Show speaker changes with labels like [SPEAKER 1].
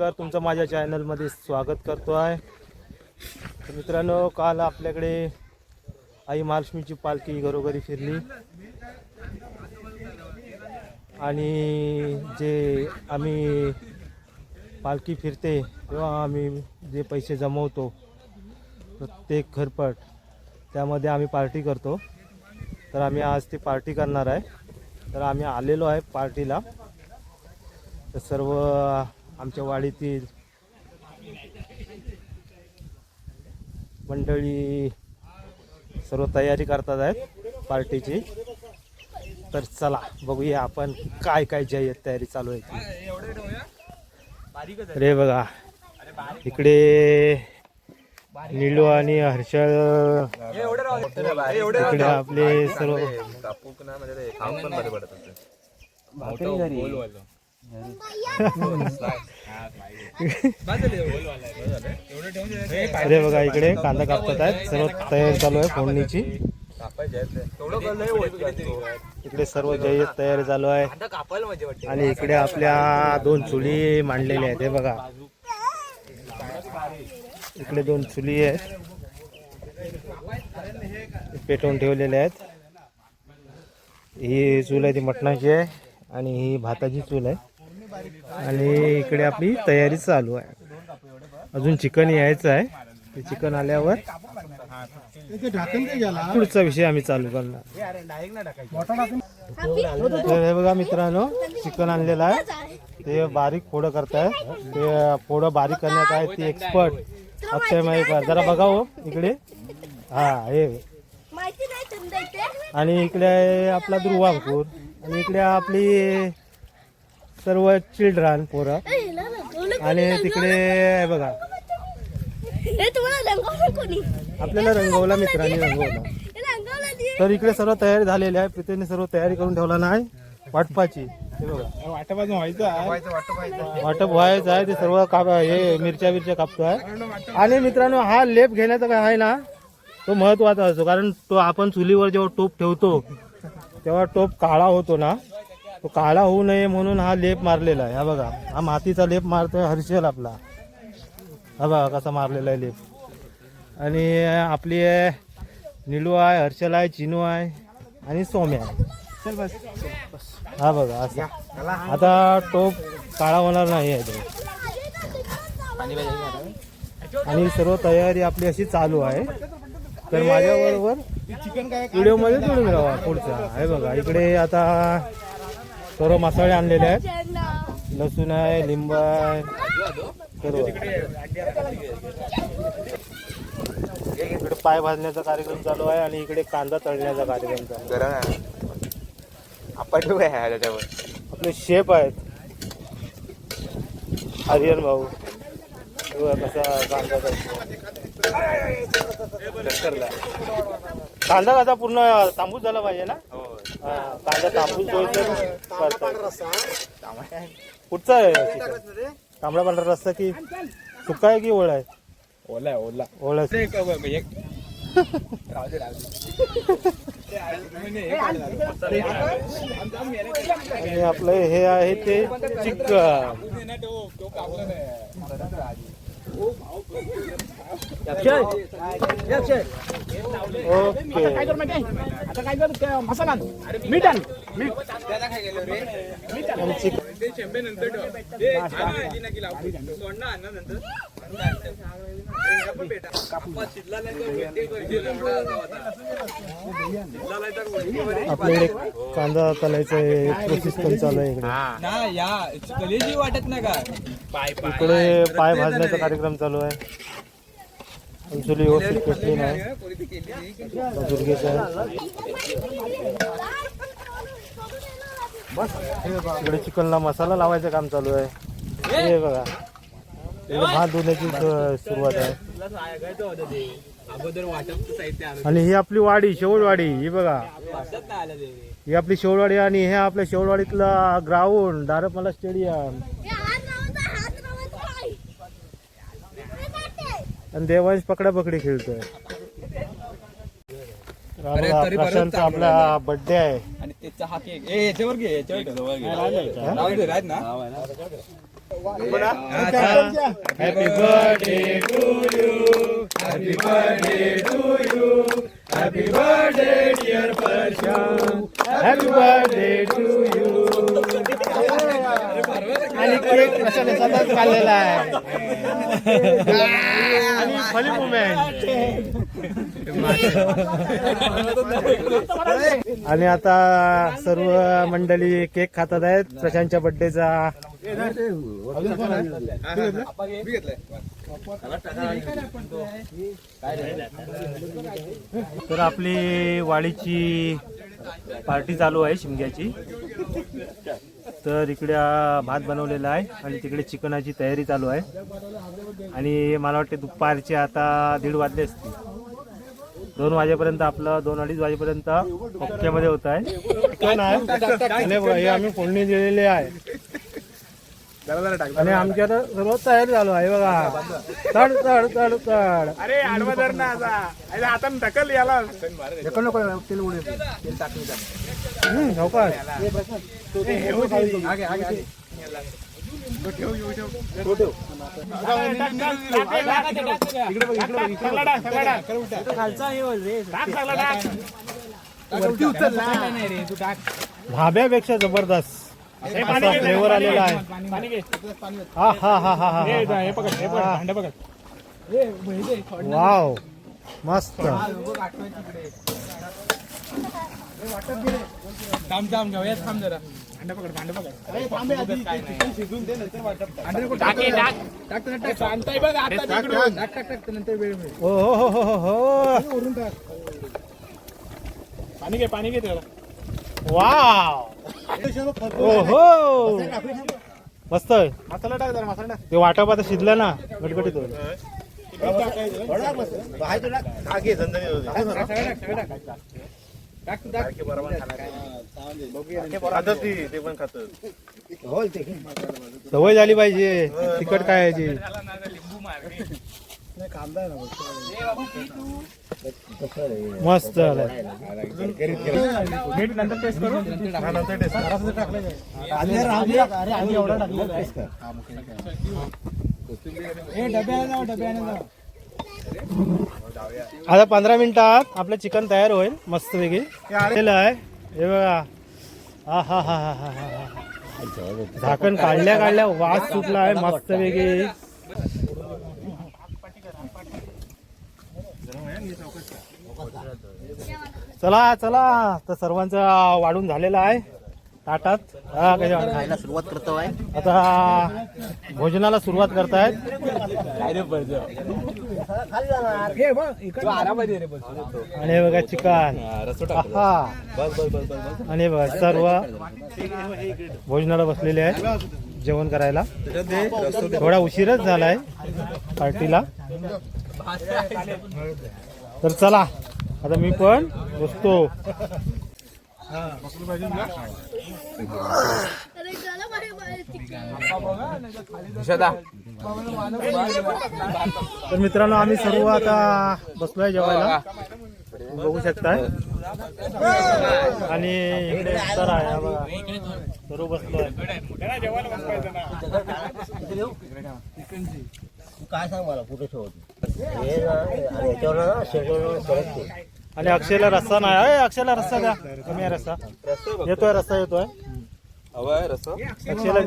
[SPEAKER 1] वाटेकर तुमचं माझ्या चॅनलमध्ये स्वागत करतो आहे. तर मित्रांनो, काल आपल्याकडे आई महालक्ष्मीची पालखी घरोघरी फिरली आणि जे आम्ही पालखी फिरते तेव्हा आम्ही जे पैसे जमवतो प्रत्येक घरपट त्यामध्ये आम्ही पार्टी करतो. तर आम्ही आज ती पार्टी करणार आहे. तर आम्ही आलेलो आहे पार्टीला. तर सर्व आमच्या वाडीतील मंडळी सर्व तयारी करतात आहेत पार्टीची. तर चला बघूया आपण काय काय जे तयारी चालू आहे. अरे बघा, इकडे नीलू आणि हर्षल, इकडे आपले सर्व अरे बघा, इकडे कांदा कापतात आहेत. सर्व तयारी चालू आहे फोडणीची. इकडे सर्व जय्यत तयारी चालू आहे आणि इकडे आपल्या 2 चुली मांडलेल्या आहेत. हे बघा, इकडे 2 चुली आहेत पेटवून ठेवलेल्या आहेत. ही चूल आहे ती मटणाची आहे आणि ही भाताची चूल आहे. आणि इकडे आपली तयारी चालू आहे. अजून चिकन यायचं आहे. ते चिकन आल्यावर पुढचा विषय आम्ही चालू करणार. तर हे बघा मित्रांनो, चिकन आणलेलं आहे. ते बारीक फोडं करताय. ते फोडं बारीक करण्यात आहे ती एक्सपर्ट अक्षय माईकर. जरा बघा हो इकडे. हा, हे आणि इकडे आहे आपला ध्रुवांकूर आणि इकडे आपली सर्व चिल्ड्रन पोरं. आणि तिकडे बघा आपल्याला रंगवला, मित्रांनी रंगवला. तर इकडे सर्व तयारी झालेली आहे. प्रीतीने सर्व तयारी करून ठेवला नाही वाटपाची. वाटप व्हायचं आहे. ते सर्व हे मिरच्या कापतो आहे. आणि मित्रांनो, हा लेप घेण्याचा काय आहे ना, तो महत्वाचा असतो. कारण तो आपण चुलीवर जेव्हा टोप ठेवतो तेव्हा टोप काळा होतो ना, तो काळा होऊ नये म्हणून हा लेप मारलेला आहे. हा बघा, हा मातीचा लेप मारतोय हर्षल आपला. हा बघा कसा मारलेला आहे लेप. आणि आपली नीलू आहे, हर्षल आहे, चिनू आहे आणि सोम्या आहे. हा बघा असं. आता टोप काळा होणार नाही आहे. आणि सर्व तयारी आपली अशी चालू आहे. तर माझ्याबरोबर व्हिडिओ मध्ये जोडून राहा पुढचा. हे बघा, इकडे आता सर्व मसाले आणलेले आहेत. लसूण आहे, लिंब आहे, सर्व. इकडे पाय भाजण्याचा कार्यक्रम चालू आहे आणि इकडे कांदा तळण्याचा कार्यक्रम चालू आहे. आपले शेफ आहेत आर्यन भाऊ. कसा कांदा कांदा कसा पूर्ण तांबूस झाला पाहिजे ना. कांदा तांबूस कुठचा आहे? तांबडा पांढरा रस्ता की सुका आहे की ओळा आहे? ओला ओला. आणि आपलं हे आहे ते चिकन. ओके,
[SPEAKER 2] आता काय कर मसाला मीठ आण.
[SPEAKER 1] आपल्याकडे कांदा तळायचं प्रोसेस पण चालू आहे इकडे.
[SPEAKER 2] वाटत नाही का?
[SPEAKER 1] इकडे पाय भाजण्याचा कार्यक्रम चालू आहे. चुली व्यवस्थित पेटली नाही. इकडे चिकनला मसाला लावायचं काम चालू आहे. हे बघा, भात धुण्याची सुरुवात आहे. आणि ही आपली वाडी, शेवळवाडी. ही बघा, ही आपली शेवळवाडी. आणि हे आपल्या शेवळवाडीतला ग्राउंड दारपमला स्टेडियम. आणि देवांश पकडापकडी खेळतोय. प्रशांत आपला बर्थडे आहे आणि त्याचा हा केक याच्यावर घे, याच्यावर happy birthday to you, happy birthday to you, happy birthday dear Parshu, happy birthday to you. आणि केक प्रशाने स्वतःच खाल्लेला आहे. आणि फली मुमेंट. आणि आता सर्व मंडळी केक खातात आहेत प्रशांतच्या बर्थडेचा. तर आपली वाडीची पार्टी चालू आहे शिमग्याची. तर इकडे भात बनवलेला आहे आणि तिकडे चिकनाची तयारी चालू आहे. आणि मला वाटते दुपारचे आता 1:30 वाजले असतील. 2 वाजेपर्यंत आपलं 2-2:30 वाजेपर्यंत ओक्यामध्ये होत आहे. चिकन आहे हे आम्ही फोडणी दिलेली आहे. आणि आमच्या आता सर्व तयारी चालू आहे बघा. चढ चढ चढ चढ.
[SPEAKER 2] अरे आडवा धर ना आता ढकल याला ढकल नको तेल उडेल तेल टाकून
[SPEAKER 1] सावकाश. धाब्यापेक्षा जबरदस्त असा फ्लेवर आलेला आहे. हा हा हा हा हा. वाव मस्त. हो हो हो हो हो.
[SPEAKER 2] पाणी घे त्याला.
[SPEAKER 1] वाव ओहो मस्त आहे.
[SPEAKER 2] मसाला टाक जरा मसाला
[SPEAKER 1] ते वाटप आता शिजलं ना गटगटीत होईल. सवय झाली पाहिजे तिखट खायची. मस्त
[SPEAKER 2] मीठ नंतर टेस्ट करू.
[SPEAKER 1] आता 15 मिनिटात आपलं चिकन तयार होईल मस्त वेगळी आलेलं आहे. हे बघा हा हा हा हा हा हा. झाकण काढल्या वास सुटला आहे मस्त वेगळी. चला चला तर सर्वांचा वाढून झालेला आहे ताटात.
[SPEAKER 2] खायला सुरुवात करतो आहे.
[SPEAKER 1] आता भोजनाला सुरुवात करतायत. आणि हे बघा चिकन आणि बघा सर्व भोजनाला बसलेले आहेत जेवण करायला. थोडा उशीरच झालाय पार्टीला. तर चला आता मी पण बसतो. तर मित्रांनो आम्ही सर्व आता बसलोय जेवायला बघू शकताय. आणि इकडे तर आहे बघा सर्व बसलोय.
[SPEAKER 2] काय सांग मला कुठे
[SPEAKER 1] आणि अक्षयला रस्ता नाही आहे. अक्षयला रस्ता द्या. कमी आहे रस्ता. येतोय रस्ता येतोय. अक्षयला